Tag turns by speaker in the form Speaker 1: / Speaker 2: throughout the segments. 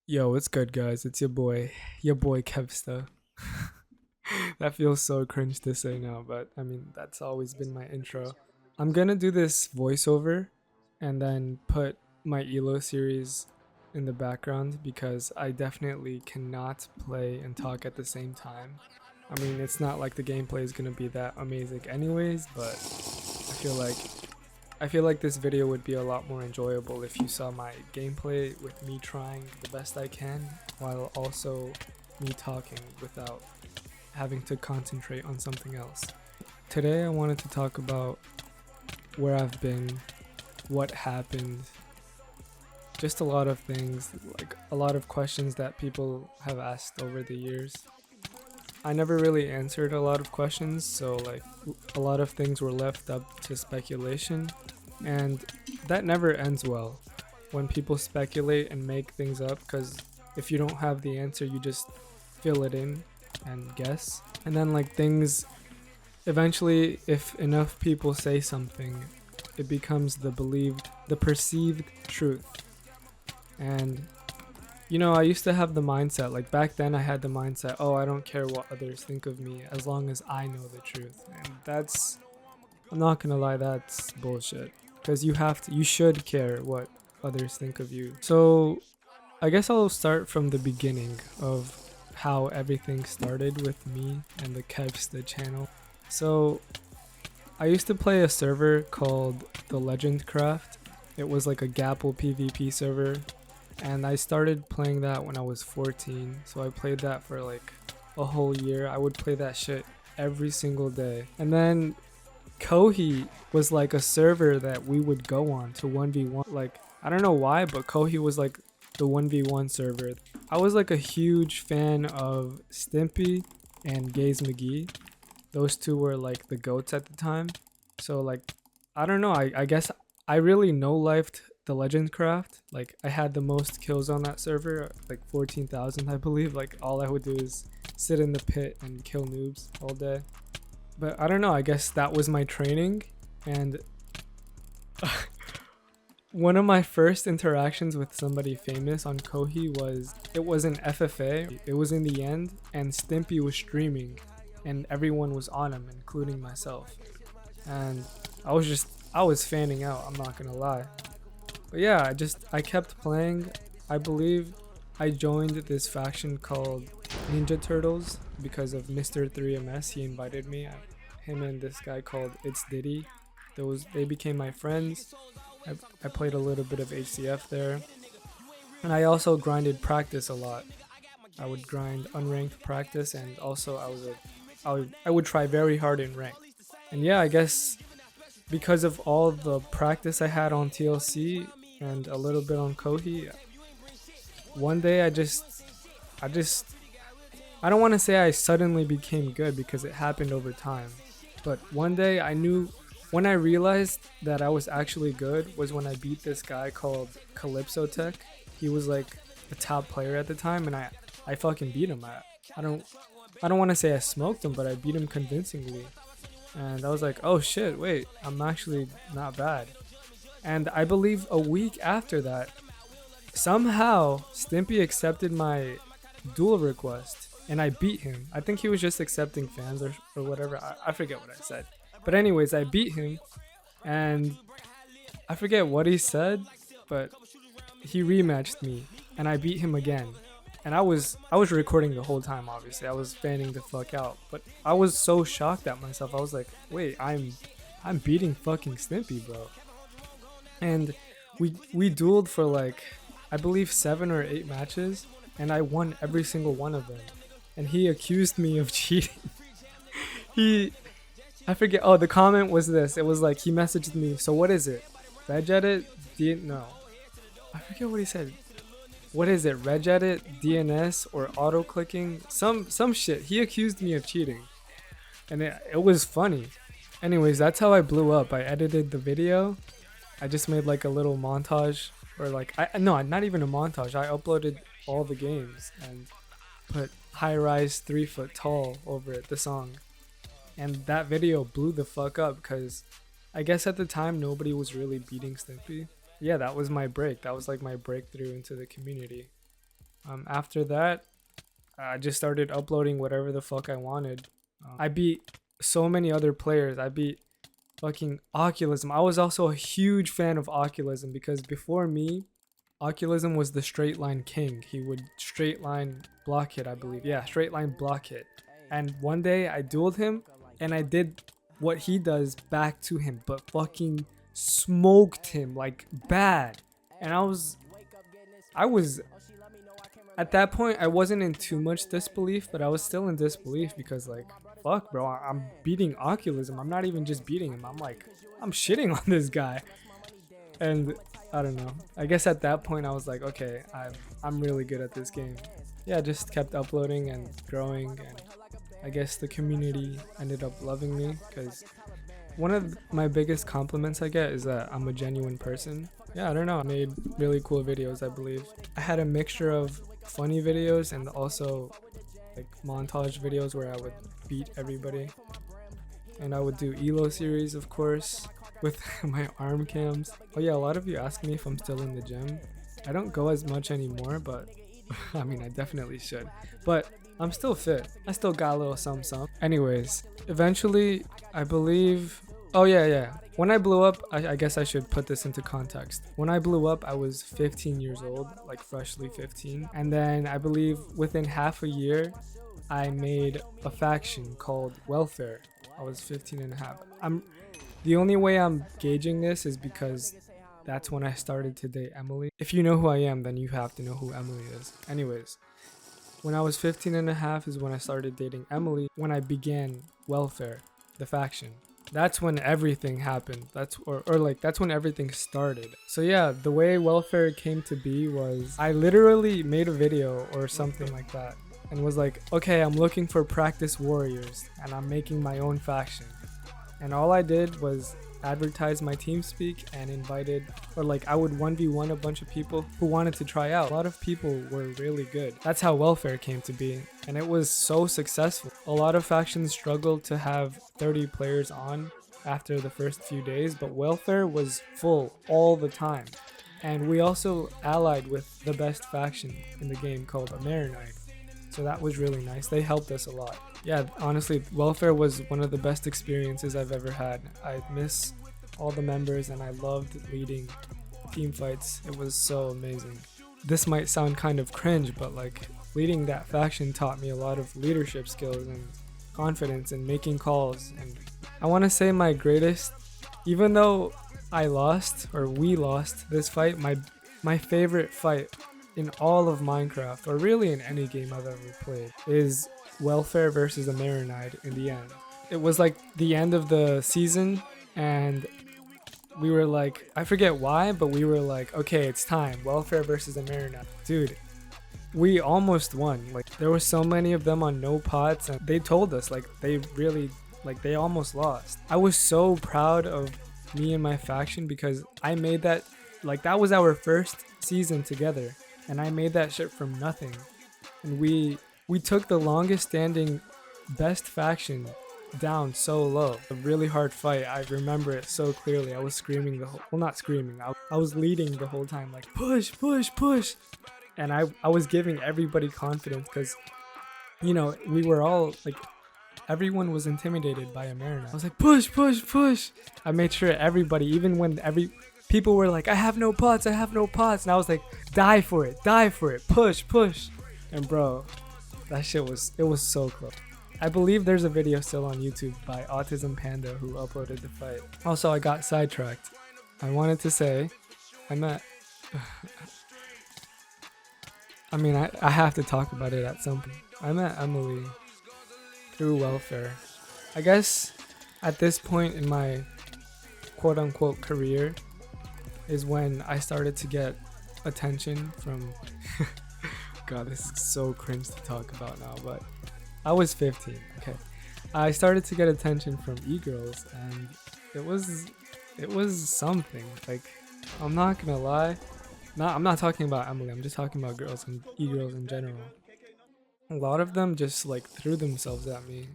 Speaker 1: Yo, what's good, guys? It's your boy Kevsta. That feels so cringe to say now, but I mean, that's always been my intro. I'm gonna do this voiceover and then put my ELO series in the background because I definitely cannot play and talk at the same time. I mean, it's not like the gameplay is gonna be that amazing, anyways, but I feel like I feel like this video would be a lot more enjoyable if you saw my gameplay with me trying the best I can while also me talking without having to concentrate on something else. Today I wanted to talk about where I've been, what happened, just a lot of things, like a lot of questions that people have asked over the years. I never really answered a lot of questions, so like a lot of things were left up to speculation, and that never ends well when people speculate and make things up because if you don't have the answer, you just fill it in and guess. And then like things eventually if enough people say something, it becomes the perceived truth. And I used to have the mindset, like back then I had the mindset, oh, I don't care what others think of me as long as I know the truth. And I'm not gonna lie, that's bullshit. Because you should care what others think of you. So I guess I'll start from the beginning of how everything started with me and the Kevsta channel. So I used to play a server called the Legend Craft. It was like a Gapple PvP server, and I started playing that when I was 14. So I played that for like a whole year. I would play that shit every single day. And then Kohi was like a server that we would go on to 1v1. Like, I don't know why, but Kohi was like the 1v1 server. I was like a huge fan of Stimpy and Gaze McGee. Those two were like the goats at the time. So like, I don't know. I guess I really no lifed the Legend Craft. Like I had the most kills on that server, like 14,000 I believe. Like all I would do is sit in the pit and kill noobs all day. But I don't know, I guess that was my training. And one of my first interactions with somebody famous on Kohi was an FFA. It was in the end, and Stimpy was streaming, and everyone was on him, including myself. And I was fanning out. I'm not gonna lie. But yeah, I kept playing. I believe I joined this faction called Ninja Turtles because of Mr. 3MS. He invited me. Him and this guy called It's Diddy. They became my friends. I played a little bit of HCF there, and I also grinded practice a lot. I would grind unranked practice, and also I would try very hard in rank. And yeah, I guess because of all the practice I had on TLC and a little bit on Kohi, one day I just I don't want to say I suddenly became good because it happened over time. But one day I knew when I realized that I was actually good was when I beat this guy called Calypso Tech. He was like a top player at the time, and I fucking beat him. I don't I don't want to say I smoked him, but I beat him convincingly. And I was like, oh shit, wait, I'm actually not bad. And I believe a week after that, somehow Stimpy accepted my duel request and I beat him. I think he was just accepting fans or whatever. I forget what I said. But anyways, I beat him and I forget what he said, but he rematched me and I beat him again. And I was recording the whole time obviously. I was fanning the fuck out. But I was so shocked at myself. I was like, "Wait, I'm beating fucking Stimpy, bro." And we dueled for like I believe 7 or 8 matches and I won every single one of them. And he accused me of cheating. he I forget. Oh, the comment was this. It was like he messaged me. So what is it? Reg edit? No. I forget what he said. What is it? Reg edit, DNS, or auto clicking? Some shit. He accused me of cheating, and it was funny. Anyways, that's how I blew up. I edited the video. I just made like a little montage, or like I no, not even a montage. I uploaded all the games and put high rise 3 foot tall over it, the song. And that video blew the fuck up because I guess at the time nobody was really beating Stimpy. Yeah, that was my break. That was like my breakthrough into the community. After that, I just started uploading whatever the fuck I wanted. I beat so many other players. I beat fucking Oculism. I was also a huge fan of Oculism because before me, Oculism was the straight line king. He would straight line block hit, I believe. Yeah, straight line block hit. And one day I dueled him and I did what he does back to him, but fucking smoked him like bad. And I was at that point I wasn't in too much disbelief, but I was still in disbelief because like fuck bro, I'm beating Oculism. I'm not even just beating him. I'm shitting on this guy. And I don't know. I guess at that point I was like, okay, I'm really good at this game. Yeah, just kept uploading and growing, and I guess the community ended up loving me because one of my biggest compliments I get is that I'm a genuine person. Yeah, I don't know. I made really cool videos, I believe. I had a mixture of funny videos and also like montage videos where I would beat everybody. And I would do ELO series, of course, with my arm cams. Oh yeah, a lot of you ask me if I'm still in the gym. I don't go as much anymore, but I mean, I definitely should. But I'm still fit. I still got a little some. Anyways, eventually, I believe... Oh yeah. When I blew up, I guess I should put this into context. When I blew up, I was 15 years old, like freshly 15. And then I believe within half a year, I made a faction called Welfare. I was 15 and a half. The only way I'm gauging this is because that's when I started to date Emily. If you know who I am, then you have to know who Emily is. Anyways, when I was 15 and a half is when I started dating Emily, when I began Welfare, the faction. That's when everything happened. That's when everything started. So yeah, the way Welfare came to be was I literally made a video or something like that and was like, okay, I'm looking for practice warriors and I'm making my own faction. And all I did was advertise my TeamSpeak and invited, or like I would 1v1 a bunch of people who wanted to try out. A lot of people were really good. That's how Welfare came to be. And it was so successful. A lot of factions struggled to have 30 players on after the first few days, but Welfare was full all the time. And we also allied with the best faction in the game called Amerinide. So that was really nice. They helped us a lot. Yeah, honestly, Welfare was one of the best experiences I've ever had. I miss all the members and I loved leading team fights. It was so amazing. This might sound kind of cringe, but like leading that faction taught me a lot of leadership skills and confidence and making calls. And I want to say my greatest, even though I lost or we lost this fight, my favorite fight in all of Minecraft, or really in any game I've ever played, is Welfare versus Amerinide in the end. It was like the end of the season and we were like, I forget why, but we were like, okay, it's time. Welfare versus Amerinide. Dude, we almost won. Like there were so many of them on no pots and they told us like they almost lost. I was so proud of me and my faction because I made that, like that was our first season together and I made that shit from nothing. And we took the longest standing best faction down so low. A really hard fight. I remember it so clearly. I was screaming not screaming. I was leading the whole time like push. And I was giving everybody confidence because, you know, we were all like, everyone was intimidated by Amerina. I was like push. I made sure everybody, even when people were like, I have no pots. And I was like, die for it, push. And bro, that shit was so close. I believe there's a video still on YouTube by Autism Panda who uploaded the fight. Also, I got sidetracked. I wanted to say, I have to talk about it at some point. I met Emily through Welfare. I guess at this point in my quote-unquote career is when I started to get attention from... God, this is so cringe to talk about now, but I was 15, okay. I started to get attention from e-girls, and it was something. Like, I'm not gonna lie. I'm not talking about Emily, I'm just talking about girls and e-girls in general. A lot of them just like threw themselves at me.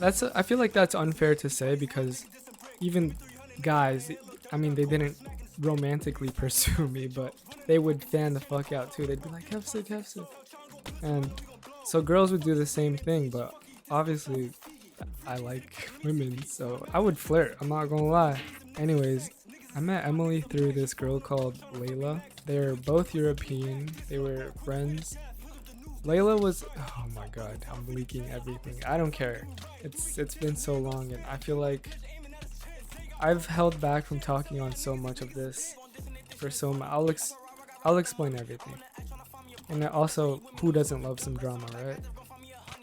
Speaker 1: I feel like that's unfair to say because even guys, I mean, they didn't romantically pursue me, but they would fan the fuck out too. They'd be like, Kefsa, Kefsa. And so girls would do the same thing, but obviously I like women, so I would flirt. I'm not gonna lie. Anyways, I met Emily through this girl called Layla. They're both European. They were friends. Layla was, oh my god, I'm leaking everything. I don't care. It's been so long, and I feel like I've held back from talking on so much of this for so much. I'll explain everything. And also, who doesn't love some drama, right?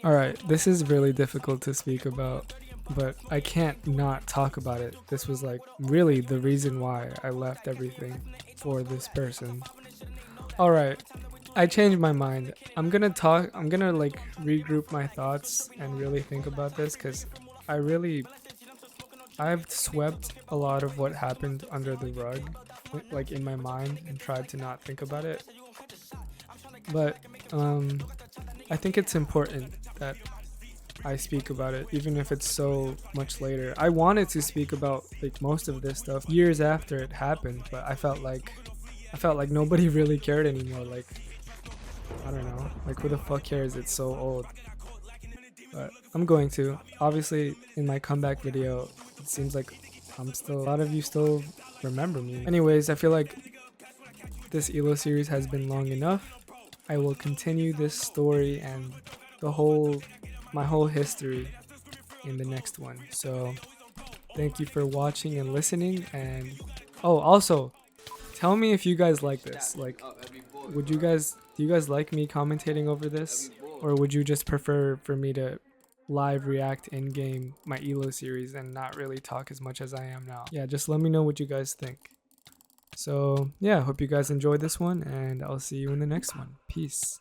Speaker 1: Alright, this is really difficult to speak about, but I can't not talk about it. This was like really the reason why I left everything for this person. Alright, I changed my mind. I'm gonna like regroup my thoughts and really think about this, because I've swept a lot of what happened under the rug, like in my mind, and tried to not think about it. But I think it's important that I speak about it, even if it's so much later. I wanted to speak about like most of this stuff years after it happened, but I felt like nobody really cared anymore. Like, I don't know, like who the fuck cares? It's so old. But I'm going to. Obviously, in my comeback video, it seems like a lot of you still remember me. Anyways, I feel like this ELO series has been long enough. I will continue this story and my whole history in the next one. So thank you for watching and listening. And oh, also tell me if you guys like this. Like, do you guys like me commentating over this, or would you just prefer for me to live react in game my ELO series and not really talk as much as I am now? Yeah, just let me know what you guys think. So yeah, hope you guys enjoyed this one, and I'll see you in the next one. Peace.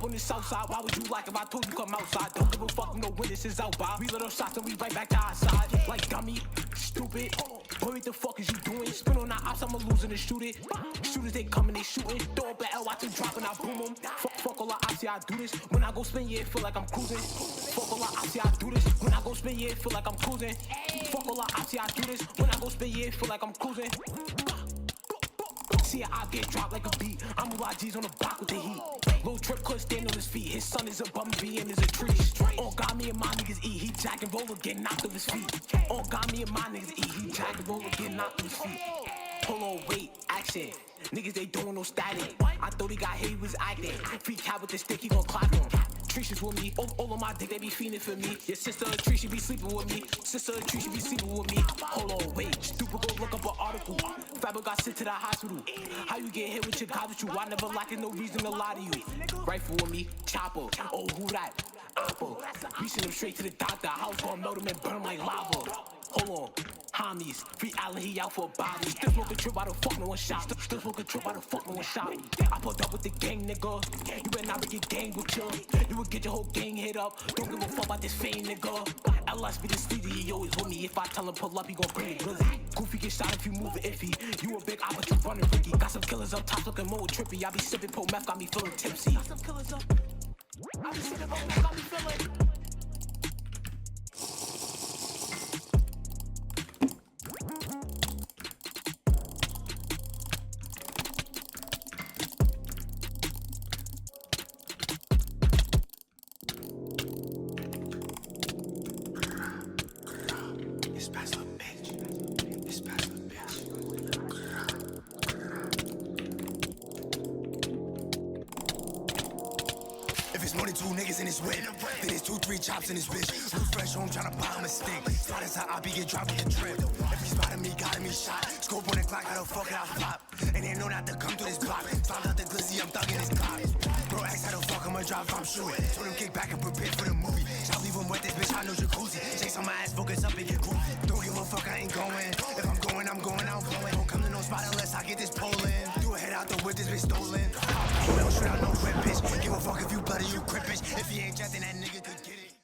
Speaker 2: On the south side, why would you like if I told you come outside? Don't give a fuck, no witnesses out, Bob. We let up shots and we right back to our side. Like dummy, stupid. Boy, what the fuck is you doing? Spin on our ops, I'ma lose and shoot it. Shooters, they coming, they shooting. Throw up an L, watch them dropping, I boom them. Fuck all our ops, yeah, I do this. When I go spin, yeah, it feel like I'm cruising. Fuck all our ops, yeah, I do this. When I go spin, yeah, it feel like I'm cruising. Fuck all our ops, yeah, I do this. When I go spin, yeah, it feel like I'm cruising. See I get dropped like a beat. I'm a YG's on the block with the heat. Little trip could stand on his feet. His son is a bum B and is a tree. On God, me and my niggas eat. He jack and roll or get knocked off his feet. On God, me and my niggas eat. He jack and roll or get knocked off his feet. Hold on, wait, action. Niggas, they doing no static. I thought he got hit, he was acting. Free cat with the stick, he gon' clock him. Trees with me, all on my dick, they be fiending for me. Your sister a tree, she be sleeping with me. Sister a tree, she be sleeping with me. Hold on, wait, stupid, go look up an article. Fabric got sent to the hospital. How you get hit with your God with you? I never like it, no reason to lie to you. Rifle with me, chopper. Oh, who that? Apple. We send him straight to the doctor. House gon' melt him and burn him like lava. Hold on, homies, free Allen, he out for a body. Still smoke a trip, I don't fuck no one shot. Still smoke a trip, I don't fuck no one shot. I pulled up with the gang, nigga. You better not get gang with you. You would get your whole gang hit up. Don't give a fuck about this fame, nigga. LS be the steedy, he always with me. If I tell him pull up, he gon' bring it glizzy. Goofy get shot if you move it iffy. You a big eye, but you running Ricky. Got some killers up top looking more trippy. I be sipping po meth, got me feeling tipsy. Got some killers up. I be sipping po meth, got me feeling.
Speaker 3: More than two niggas in this whip. Then there's 2-3 chops in this bitch. New fresh home tryna buy him a stick. Slide inside, I be get dropped with the trip. If he spotted me, got me shot. Scope on the clock, how the fuck I flop? And they know not to come through this block. Found out the glizzy, I'm thugging this clock. Bro, ask how the fuck I'ma drop if I'm shooting. Told him kick back and prepare for the movie. I'll leave him with this bitch, I know jacuzzi. Chase on my ass, focus up and get groovy. Don't give a fuck, I ain't going. If I'm going, I'm going, I'm going. Don't come to no spot unless I get this pole in. Do a head out the whip, this bitch stolen. Don't shoot out no whip, bitch. Give a fuck if you bloody, you crip, bitch. If he ain't jet, then that nigga